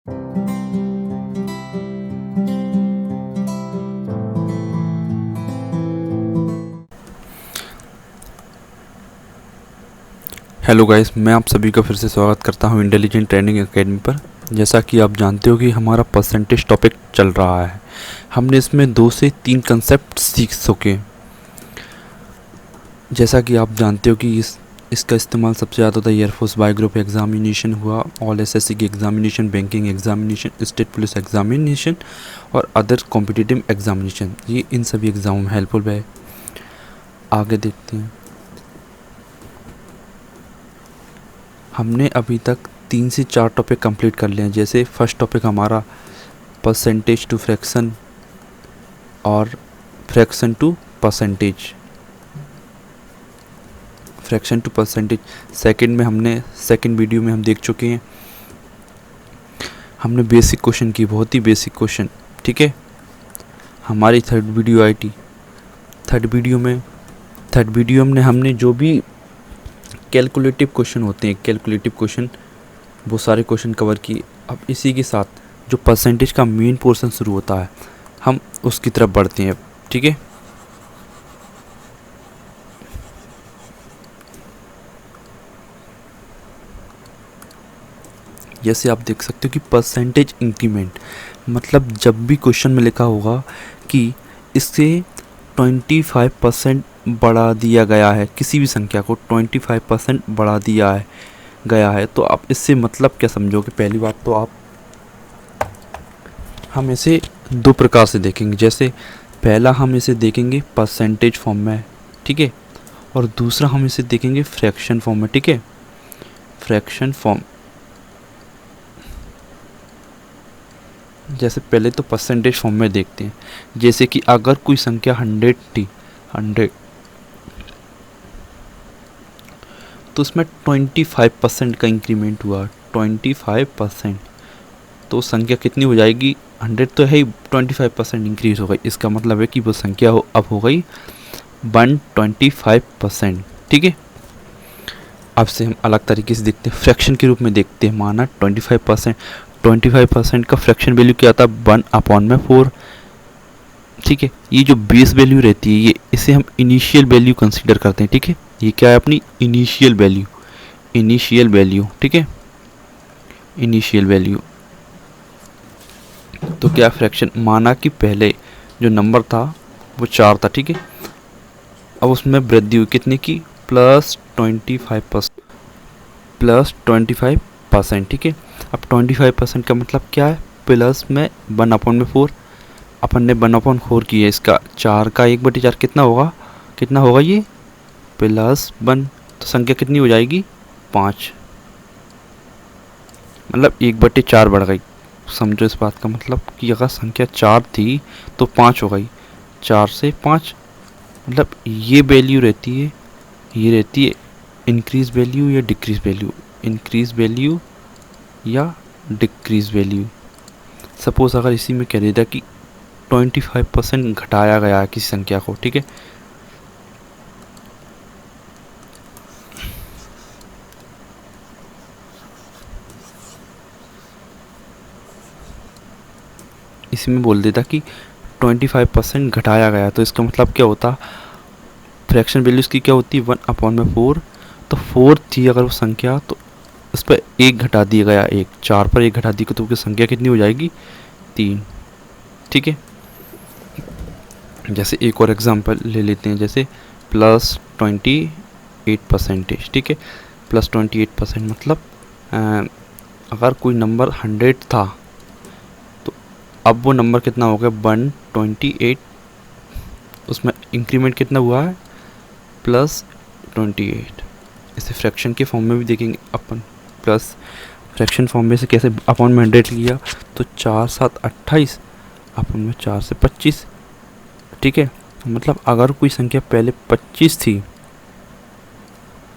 Hello guys, मैं आप सभी का फिर से स्वागत करता हूं इंटेलिजेंट ट्रेनिंग एकेडमी पर। जैसा कि आप जानते हो कि हमारा परसेंटेज टॉपिक चल रहा है। हमने इसमें 2 से 3 कंसेप्ट सीख चुके। जैसा कि आप जानते हो कि इसका इस्तेमाल सबसे ज़्यादा होता है एयरफोर्स बाय ग्रुप एग्जामिनेशन हुआ, ऑल एसएससी की examination, banking examination, state police examination और अदर कॉम्पिटिटिव एग्जामिनेशन। ये इन सभी एग्जामों में हेल्पफुल है। आगे देखते हैं। हमने अभी तक 3 से 4 टॉपिक कंप्लीट कर लिए हैं। जैसे फर्स्ट टॉपिक हमारा परसेंटेज टू फ्रैक्शन और fraction to percentage, fraction to percentage. Second video में हम देख चुके हैं। हमने बेसिक क्वेश्चन की, बहुत ही बेसिक क्वेश्चन, ठीक है। हमारी थर्ड वीडियो आई थी। थर्ड वीडियो में हमने जो भी कैलकुलेटिव क्वेश्चन होते हैं, कैलकुलेटिव क्वेश्चन, वो सारे क्वेश्चन कवर किए। अब इसी के साथ जो परसेंटेज का मेन पोर्शन शुरू होता है, हम उसकी तरफ बढ़ते हैं, ठीक है। जैसे आप देख सकते हो कि परसेंटेज इंक्रीमेंट मतलब जब भी क्वेश्चन में लिखा होगा कि इससे 25% बढ़ा दिया गया है, किसी भी संख्या को 25% बढ़ा दिया है गया है, तो आप इससे मतलब क्या समझोगे? पहली बात तो हम इसे 2 प्रकार से देखेंगे। जैसे पहला हम इसे देखेंगे परसेंटेज फॉर्म में, ठीक है, और दूसरा हम इसे देखेंगे फ्रैक्शन फॉर्म में, ठीक है। फ्रैक्शन फॉर्म, जैसे पहले तो परसेंटेज फॉर्म में देखते हैं। जैसे कि अगर कोई संख्या 100 थी, 100, तो उसमें 25% का इंक्रीमेंट हुआ, 25%, तो संख्या कितनी हो जाएगी? 100 तो है ही, 25% इंक्रीज हो गई। इसका मतलब है कि वो संख्या अब हो गई 125%, ठीक है। अब से हम अलग तरीके से देखते हैं, फ्रैक्शन के रूप में देखते हैं। माना 25% का फ्रैक्शन वैल्यू क्या आता है? 1/4, ठीक है। ये जो बेस वैल्यू रहती है, ये इसे हम इनिशियल वैल्यू कंसीडर करते हैं, ठीक है। ये क्या है? अपनी इनिशियल वैल्यू, ठीक है, इनिशियल वैल्यू। तो क्या फ्रैक्शन, माना कि पहले जो नंबर था वो 4 था, ठीक है। अब उसमें वृद्धि हुई कितने की? +25%, ठीक है। अब 25% का मतलब क्या है? प्लस में 1/4, अपन ने 1/4 किया, इसका 4 का 1/4 कितना होगा ये? +1, तो संख्या कितनी हो जाएगी? 5, मतलब 1/4 बढ़ गई। समझो इस बात का मतलब कि अगर संख्या 4 थी तो 5 हो गई, 4 से 5, मतलब ये वैल्यू रहती है, ये रहती है इंक्रीज वैल्यू या डिक्रीज वैल्यू, इंक्रीज वैल्यू या डिक्रीज वैल्यू। सपोज अगर इसी में कह देता कि 25% घटाया गया है किसी संख्या को, ठीक है, इसमें बोल देता कि 25% घटाया गया, तो इसका मतलब क्या होता? फ्रैक्शन वैल्यू इसकी क्या होती है? 1/4, तो 4 थी अगर वो संख्या, तो उस पर 1 घटा दिया गया, 1, 4 पर 1 घटा दी, तो उसकी संख्या कितनी हो जाएगी? 3, ठीक है। जैसे एक और एग्जांपल ले लेते हैं, जैसे +28%, ठीक है। +28% मतलब अगर कोई नंबर 100 था, तो अब वो नंबर कितना हो गया? 128, उसमें इंक्रीमेंट कितना हुआ है? +28। इसे फ्रैक्शन के फॉर्म में भी देखेंगे अपन। प्लस फ्रैक्शन फॉर्म में से कैसे? अपॉन में 100 लिया, तो 4 7 28, अपन में 4 से 25, ठीक है। मतलब अगर कोई संख्या पहले 25 थी,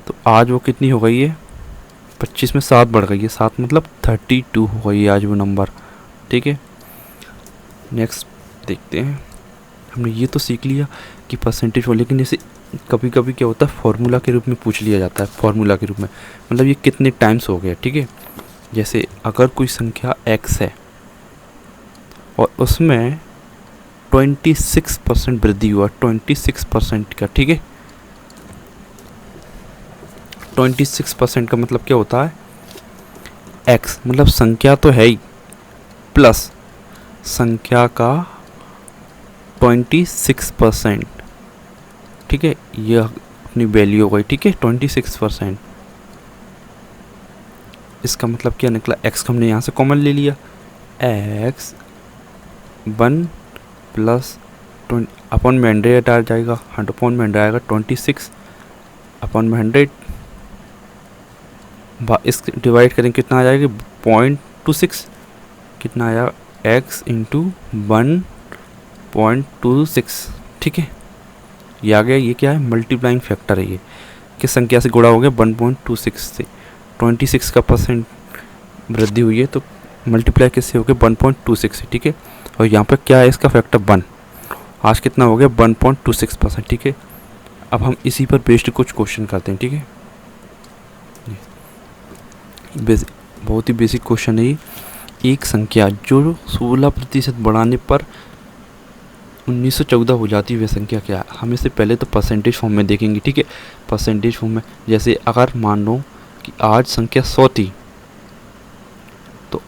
तो आज वो कितनी हो गई है? 25 में 7 बढ़ गई है, 7 मतलब 32 हो गई है आज वो नंबर, ठीक है। नेक्स्ट देखते हैं। हमने ये तो सीख लिया कि परसेंटेज हो, लेकिन इसे कभी कभी क्या होता है, फार्मूला के रूप में पूछ लिया जाता है। फार्मूला के रूप में मतलब ये कितने टाइम्स हो गया, ठीक है। जैसे अगर कोई संख्या x है और उसमें 26% वृद्धि हुआ, 26% का, ठीक है। 26% का मतलब क्या होता है, x मतलब संख्या तो है ही प्लस संख्या का 26%, ठीक है, ये अपनी वैल्यू हो गई, ठीक है, 26%। इसका मतलब क्या निकला, x को हमने यहाँ से कॉमन ले लिया, x 1 प्लस अपॉन में 100 आ जाएगा, 100 अपॉन में 100 आएगा 26 अपॉन में 100, इस डिवाइड करेंगे कितना आ जाएगा 0.26, कितना आया x इंटू 1.26, ठीक है, ये आ गया। ये क्या है, मल्टीप्लाइंग फैक्टर है, ये किस संख्या से गुणा हो गया 1.26 से, 26 का परसेंट वृद्धि हुई है तो मल्टीप्लाई किससे हो गया 1.26 से, ठीक है। और यहाँ पर क्या है, इसका फैक्टर 1, आज कितना हो गया 1.26%, ठीक है। अब हम इसी पर बेस्ड कुछ क्वेश्चन करते हैं, ठीक है। बहुत ही बेसिक क्वेश्चन है ये। एक संख्या जो 16% बढ़ाने पर 1914 हो जाती है, वह संख्या क्या है। हम इसे पहले तो परसेंटेज फॉर्म में देखेंगे, ठीक है। परसेंटेज फॉर्म में जैसे अगर मान लो कि आज संख्या 100 थी तो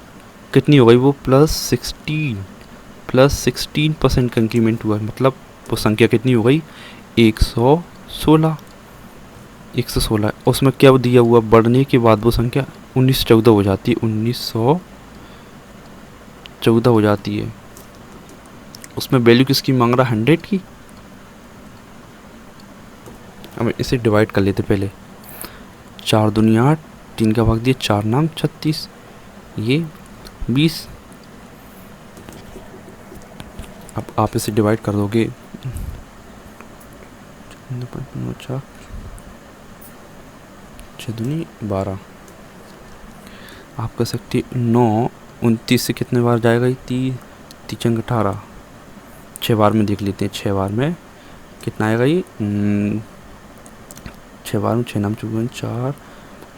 कितनी हो गई वो +16% का इंक्रीमेंट हुआ, मतलब वो संख्या कितनी हो गई 116। उसमें क्या दिया हुआ, बढ़ने के बाद वो संख्या 1914 हो जाती है, 1914 हो जाती है। उसमें वैल्यू किसकी मांग रहा है 100 की। अब इसे डिवाइड कर लेते पहले, 4 दूनी 8, 3 का भाग दिया 4 नाम 36, ये 20। अब आप इसे डिवाइड कर दोगे 6 दूनी 12, आप कह सकते 9 29 से कितने बार जाएगा, 30 18, 6 बार में देख लेते हैं, 6 बार में कितना आएगा ये 6 बार में 6 नाम 4,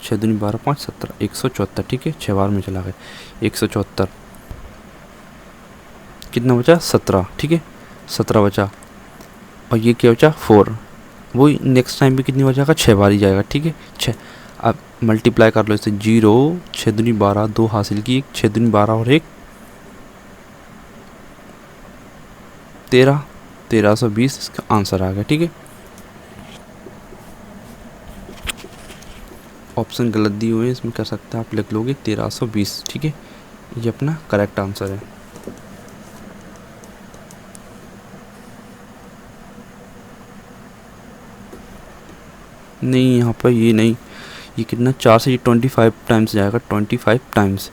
6 दूनी 12 5 17, 174, ठीक है। 6 बार में चला गया 174, कितना बचा 17, ठीक है, 17 बचा। और ये क्या बचा 4, वो नेक्स्ट टाइम भी कितनी बचाएगा 6 बार ही जाएगा, ठीक है 6। अब मल्टीप्लाई कर लो इसे, 0 6 दूनी 12, 2 हासिल की, 6 दूनी 12 और 1 1320, इसका आंसर आ गया, ठीक है। ऑप्शन गलत दिए हुए हैं, इसमें कर सकते हैं आप लिख लोगे 1320, ठीक है, ये अपना करेक्ट आंसर है। नहीं, यहाँ पर ये नहीं, ये कितना 4 से ये 25 टाइम्स जाएगा, 25 टाइम्स।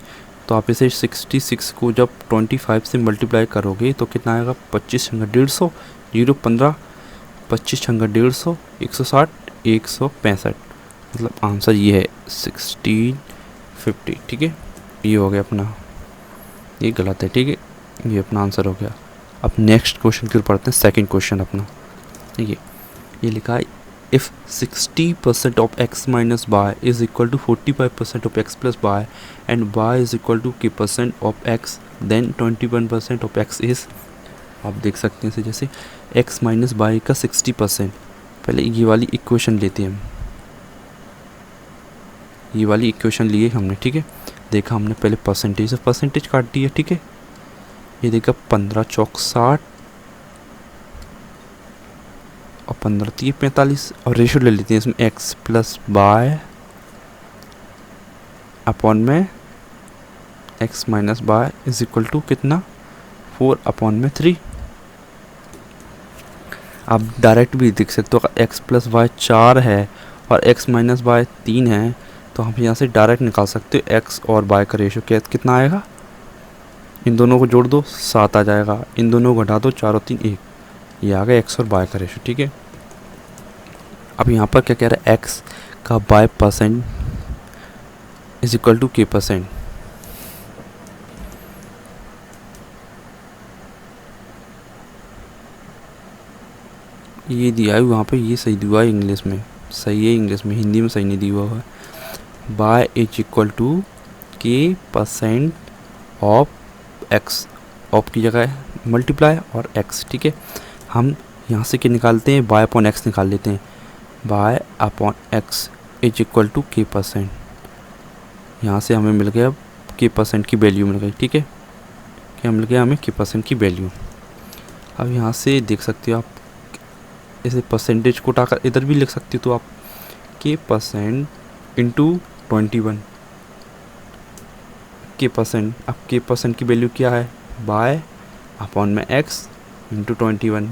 तो आप इसे 66 को जब 25 से मल्टीप्लाई करोगे तो कितना आएगा 25 × 150, 0 15, 25 × 150, 160, 165, मतलब आंसर ये है 1650, ठीक है। ये हो गया अपना, ये गलत है, ठीक है, ये अपना आंसर हो गया। अब नेक्स्ट क्वेश्चन की ओर पढ़ते हैं, सेकंड क्वेश्चन अपना, ये लिखा है if 60% of x minus y is equal to 45% of x plus y and y is equal to k% of x then 21% of x is, आप देख सकते हैं इसे जैसे x माइनस वाई का 60%। पहले ये वाली इक्वेशन लेते हैं हम, ये वाली इक्वेशन लिए हमने, ठीक है। देखा हमने पहले परसेंटेज से परसेंटेज काट दिया, ठीक है। ये देखा 15 चौक 60 और 15 3 45, और रेशो ले लेते हैं इसमें x प्लस वाई अपॉन में x minus Y is equal to कितना 4 अपॉन में 3। आप डायरेक्ट भी देख सकते हो, अगर x प्लस वाई 4 है और x माइनस वाई 3 है तो हम यहाँ से डायरेक्ट निकाल सकते हो x और y का रेशो कितना आएगा, इन दोनों को जोड़ दो 7 आ जाएगा, इन दोनों को घटा दो 4 और 3 1, ये आ गया x और y का रेशो, ठीक है। अब यहाँ पर क्या कह रहा है, x का y percent is equal to k%। ये दिया है वहाँ पे, ये सही दिया है इंग्लिश में, सही है इंग्लिश में, हिंदी में सही नहीं दिया हुआ है। y is equal to k percent of x, of की जगह मल्टीप्लाई और एक्स, ठीक है। हम यहाँ से क्या निकालते हैं, बाय अपॉन एक्स निकाल लेते हैं। By upon x is equal to k percent. यहाँ से हमें मिल गया के परसेंट की वैल्यू मिल गई, ठीक है। क्या मिल गया हमें, के परसेंट की वैल्यू। अब यहाँ से देख सकते हो आप, इसे परसेंटेज को उठाकर इधर भी लिख सकते हो, तो आप के परसेंट इंटू 21 के परसेंट। अब के परसेंट की वैल्यू क्या है, बाय अपॉन में एक्स इंटू 21।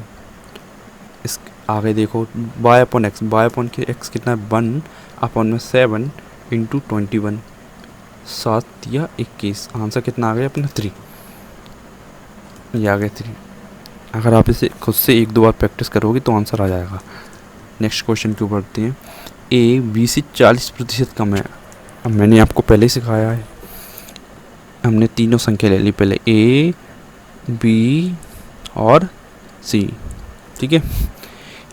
इस आगे देखो, by upon x, by upon k x कितना है 1 अपॉन में 7 इंटू 21, 7 या 21। आंसर कितना आ गया अपना 3, ये आ गया 3। अगर आप इसे खुद से 1-2 बार प्रैक्टिस करोगे तो आंसर आ जाएगा। नेक्स्ट क्वेश्चन क्यों बढ़ते हैं। ए बी से 40% कम है। अब मैंने आपको पहले ही सिखाया है, हमने तीनों संख्या ले ली पहले, ए बी और सी, ठीक है।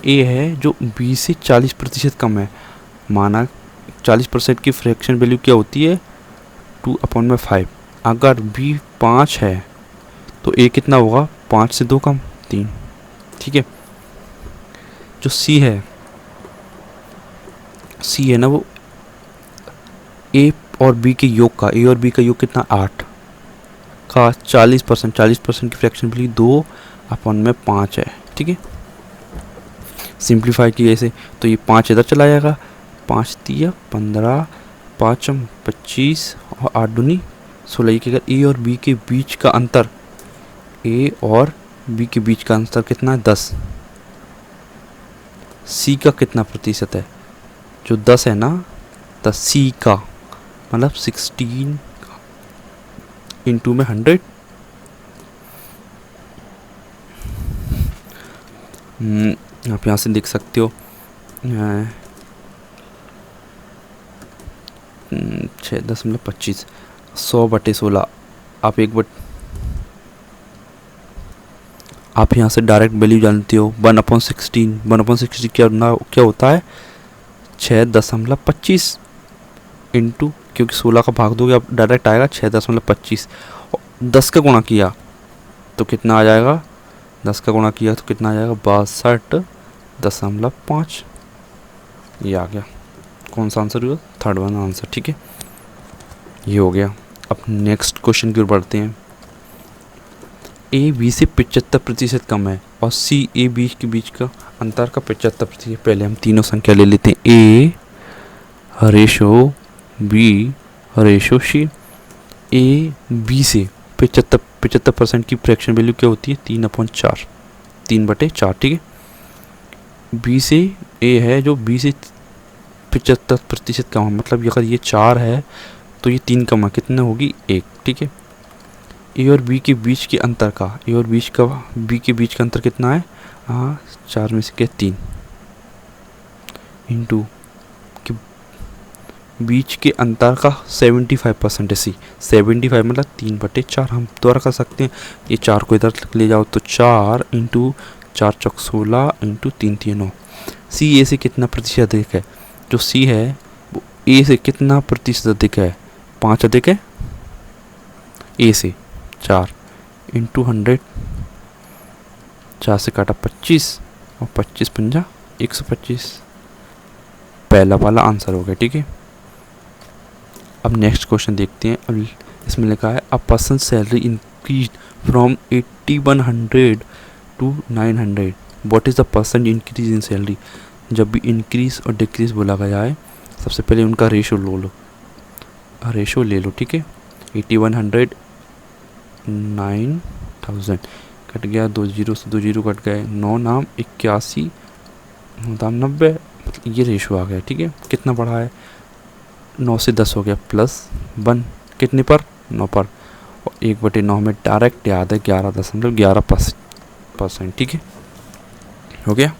ए है जो बी से 40% कम है। माना 40% की फ्रैक्शन वैल्यू क्या होती है, 2/5। अगर बी 5 है तो ए कितना होगा, 5 से 2 कम 3, ठीक है। जो सी है ना, वो ए और बी के योग का, ए और बी का योग कितना 8 का 40% की फ्रैक्शन वैल्यू 2/5 है, ठीक है। सिंप्लीफाई किए इसे तो ये 5 इधर चला जाएगा, 5 3 15, 5 25 और 8 दूनी 16। कि अगर ए और बी के बीच का अंतर, ए और बी के बीच का अंतर कितना है 10। सी का कितना प्रतिशत है, जो 10 है ना, 10 सी का मतलब 16 इंटू में 100। आप यहाँ से देख सकते हो 6.25, 100/16। आप यहाँ से डायरेक्ट वैल्यू जानते हो, 1/16। 1/16 क्या होता है, 6.25 इंटू, क्योंकि 16 का भाग दोगे आप डायरेक्ट आएगा 6.25। 10 का गुणा किया तो कितना आ जाएगा, 10 का गुणा किया तो कितना आ जाएगा 62.5। ये आ गया। कौन सा आंसर हुआ, थर्ड वन आंसर, ठीक है। ये हो गया। अब नेक्स्ट क्वेश्चन की ओर बढ़ते हैं। ए बी से 75% कम है और सी ए बी के बीच का अंतर का 75%। पहले हम तीनों संख्या ले लेते हैं, A ratio B ratio C. A B से 75% की फ्रैक्शन वैल्यू क्या होती है, 3/4, 3/4, ठीक है। बी से ए है जो बी से 75% कम है, मतलब अगर ये 4 है तो ये 3 कम है, कितने होगी 1, ठीक है। ए और बी के बीच के अंतर का, ए और बी के बीच का अंतर कितना है, 4 में से क्या 3 इंटू बीच के अंतर का 75% है सी। 75 मतलब 3/4 हम दोबारा कर सकते हैं। ये 4 को इधर ले जाओ तो 4 इंटू 4 चौक 16 इंटू 3 3 9। सी ए से कितना प्रतिशत अधिक है, जो सी है वो ए से कितना प्रतिशत अधिक है, 5 अधिक है ए से। 4 इंटू 100, 4 से काटा 25 और 25 पंजा 125। पहला वाला आंसर हो गया, ठीक है। अब नेक्स्ट क्वेश्चन देखते हैं। अब इसमें लिखा है a person salary increase from 8100 to 900, what is the percent increase in salary. जब भी इंक्रीज और डिक्रीज बोला गया है, सबसे पहले उनका रेशो ले लो, ठीक है। 8100 9000 कट गया, 2 जीरो से 2 जीरो कट गए, 9 नाम 81 दाम 90, ये रेशो आ गया, ठीक है। कितना बढ़ा है, 9 से 10 हो गया प्लस 1, कितने पर 9 पर, और 1/9 में डायरेक्ट याद है 11.11%, ठीक है, हो गया।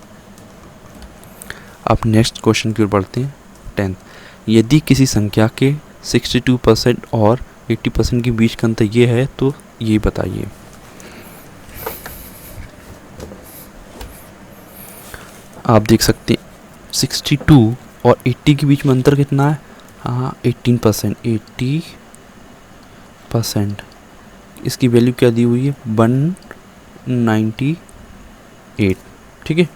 अब नेक्स्ट क्वेश्चन की ओर बढ़ते हैं। 10th, यदि किसी संख्या के 62% और 80% के बीच का अंतर ये है तो ये बताइए। आप देख सकते हैं 62 और 80 के बीच में अंतर कितना है, 18%। 80 26%, इसकी वैल्यू क्या दी हुई है 198, ठीक है।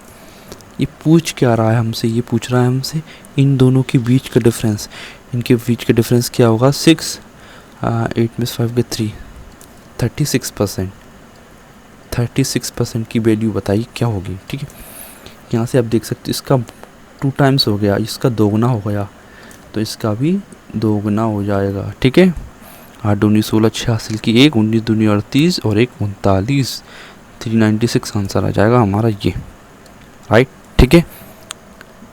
ये पूछ क्या रहा है हमसे, ये पूछ रहा है हमसे इन दोनों के बीच का डिफरेंस, इनके बीच का डिफरेंस क्या होगा 6, 8 में 5 के 3, 36%, 36% की वैल्यू बताइए क्या होगी, ठीक है। यहाँ से आप देख सकते इसका 2 टाइम्स हो गया, इसका दोगुना हो गया, तो इसका भी दोगुना हो जाएगा, ठीक है। 8 दूनी 16, 6 हासिल की 1, 19 दूनी 38 और 1 39, 396 आंसर आ जाएगा हमारा ये, राइट, ठीक है।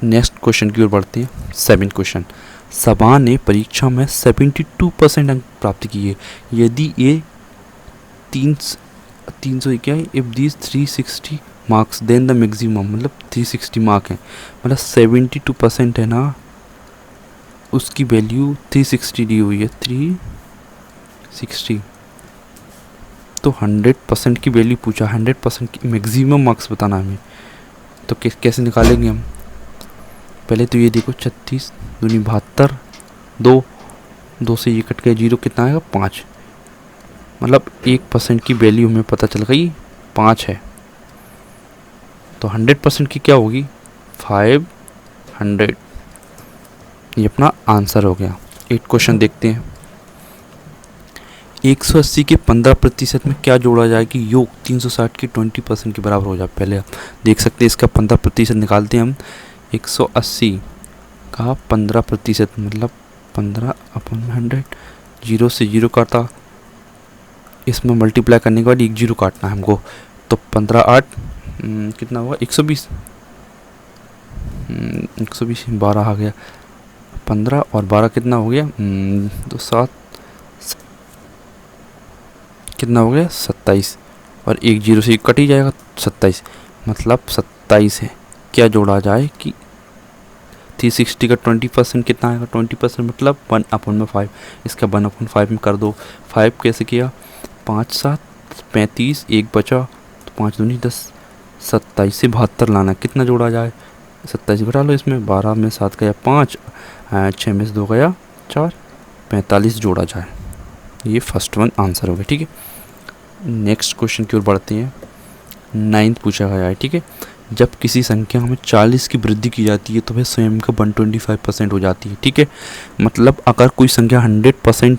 नेक्स्ट क्वेश्चन की ओर बढ़ते हैं। 7 क्वेश्चन, सबा ने परीक्षा में 72% अंक प्राप्त किए, यदि ये 300 क्या है, if these 360 marks then the maximum, मतलब 360 मार्क है, मतलब 72% है ना, उसकी वैल्यू 360 दी हुई है, 360, तो 100% की वैल्यू पूछा, 100% की मैक्सिमम मार्क्स बताना हमें, तो कैसे निकालेंगे हम। पहले तो ये देखो 36 दूनी 72, 2 से ये कट गया, 0 कितना आएगा 5, मतलब 1% की वैल्यू हमें पता चल गई 5 है, तो 100% की क्या होगी 500, ये अपना आंसर हो गया। 8 क्वेश्चन देखते हैं। 180 के 15% में क्या जोड़ा जाए कि योग 360 की 20% के बराबर हो जाए। पहले आप देख सकते हैं इसका 15% निकालते हैं हम। 180 का 15% मतलब 15/100, 0 से 0 काटा, इसमें मल्टीप्लाई करने के बाद 1 0 काटना है हमको, तो 15 8 कितना हुआ 120, 120 12 आ गया, 15 और 12 कितना हो गया, तो 7 कितना हो गया 27, और 1 0 से 1 कट ही जाएगा 27, मतलब 27 है। क्या जोड़ा जाए कि 360 का 20% कितना आएगा, 20% मतलब 1/5, इसका 1/5 में कर दो। 5 कैसे किया, 5 7 35, 1 बचा, तो 5 दूनी 10, 27 से 72 लाना, कितना जोड़ा जाए, 27 घटा लो इसमें, 12 में 7 गया 5, 6 में से 2 गया 4, 45 जोड़ा जाए। ये फर्स्ट वन आंसर हो गया, ठीक है। नेक्स्ट क्वेश्चन की ओर बढ़ते हैं। 9th पूछा गया है, ठीक है। जब किसी संख्या में 40 की वृद्धि की जाती है तो वह स्वयं का 125% हो जाती है, ठीक है। मतलब अगर कोई संख्या 100%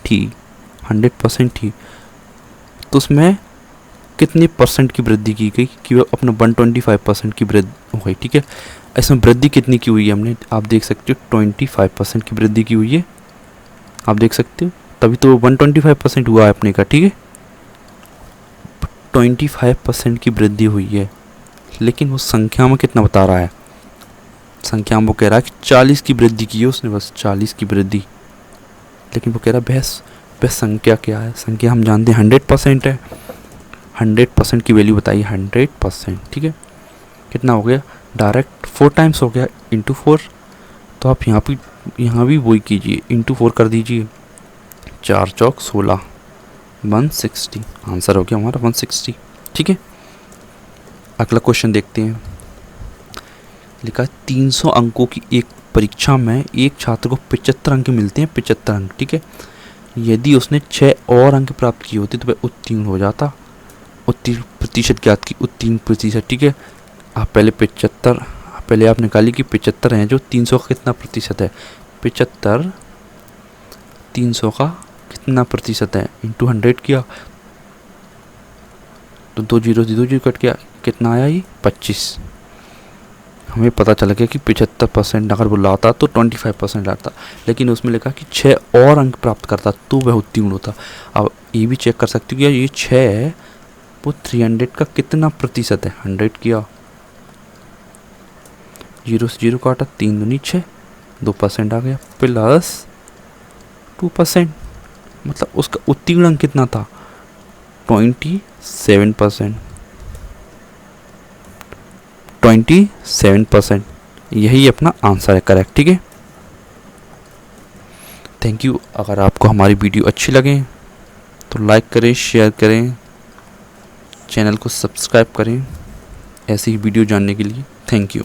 थी तो उसमें कितने परसेंट की वृद्धि की गई कि वह अपना 125% की वृद्धि हो गई, ठीक है। इसमें वृद्धि कितनी की हुई है हमने, आप देख सकते हो 25% की वृद्धि की हुई है, आप देख सकते हो, तभी तो 125% हुआ है अपने का, ठीक है। 25% की वृद्धि हुई है, लेकिन वो संख्या में कितना बता रहा है, संख्या में वो कह रहा है कि 40 की वृद्धि की है उसने, बस 40 की वृद्धि, लेकिन वो कह रहा है वह संख्या क्या है। संख्या हम जानते हैं 100% है, 100% की वैल्यू बताइए, 100%, ठीक है। कितना हो गया, डायरेक्ट 4 टाइम्स हो गया, इंटू 4, तो आप यहाँ भी वही कीजिए, इंटू 4 कर दीजिए, 4 चौक 16, 160 आंसर हो गया हमारा 160, ठीक है। अगला क्वेश्चन देखते हैं। लिखा 300 अंकों की एक परीक्षा में एक छात्र को 75 अंक मिलते हैं, 75 अंक, ठीक है। यदि उसने 6 और अंक प्राप्त किए होते तो वह उत्तीर्ण हो जाता। उत्तीर्ण प्रतिशत ज्ञात की, उत्तीर्ण प्रतिशत, ठीक है। आप पहले 75, पहले आप निकालिए कि 75 हैं जो 300 का कितना प्रतिशत है, 75 300 का कितना प्रतिशत है, इंटू 100 किया तो 2 0 कट गया, कितना आया ये 25। हमें पता चला गया कि 75% अगर वो लाता तो 25% लाता, लेकिन उसमें लिखा कि 6 और अंक प्राप्त करता तो वह उत्तीर्ण होता। अब ये भी चेक कर सकते हो कि ये 6 है वो 300 का कितना प्रतिशत है, 100 किया, 0 से 0 काटा, 3 दूनी 6, 2% आ गया, प्लस 2%, मतलब उसका उत्तीर्ण अंक कितना था 27%, 27%, यही अपना आंसर है करेक्ट, ठीक है। Thank you. अगर आपको हमारी वीडियो अच्छी लगे तो लाइक करें, शेयर करें, चैनल को सब्सक्राइब करें ऐसी ही वीडियो जानने के लिए। Thank you.